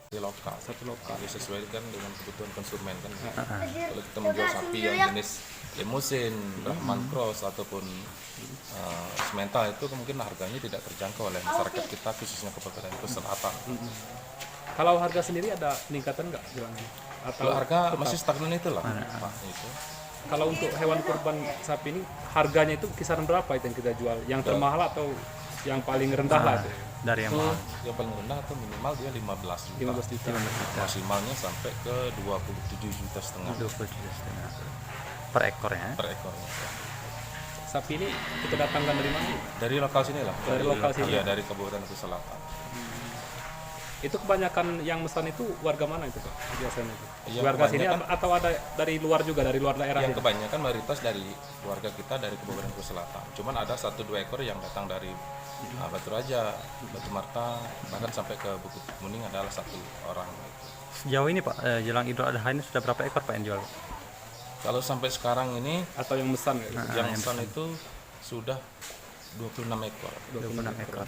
Di lokal, Sapi lokal. disesuaikan dengan kebutuhan konsumen kan. Kalau kita menjual sapi yang jenis limusin, Brahman Cross ataupun semental itu mungkin harganya tidak terjangkau oleh masyarakat kita khususnya Kabupaten Kota Selatan. Kalau harga sendiri ada peningkatan nggak bilangnya? Atau Kalau harga tetap? masih stagnan itulah, Pak, itu. Kalau untuk hewan kurban sapi ini harganya itu kisaran berapa itu yang kita jual? Yang termahal atau yang paling rendah lah itu? Dari yang mahal. Yang paling rendah atau minimal dia 15 juta. 15 juta. Maksimalnya sampai ke 27 juta setengah 27,5 per ekornya. per ekornya. Sapi ini kita datangkan dari mana? Dari lokal sini lah. Dari lokal sini? Iya, dari Kabupaten Kota Selatan. Itu kebanyakan yang mesan itu warga mana itu Pak? Biasanya itu? Iya, Warga sini kebanyakan- atau ada dari luar juga, dari luar daerah? Yang ini? kebanyakan mayoritas dari keluarga kita dari Kabupaten Kota Selatan. Cuman ada 1-2 ekor yang datang dari Batu Raja, Batu Marta, bahkan sampai ke Bukit Muning adalah 1 orang. Sejauh ini Pak, jelang Idul Adha ini sudah berapa ekor Pak yang jual? Kalau sampai sekarang ini Atau yang mesan gitu? yang pesan itu sudah 26 ekor. 26 ekor.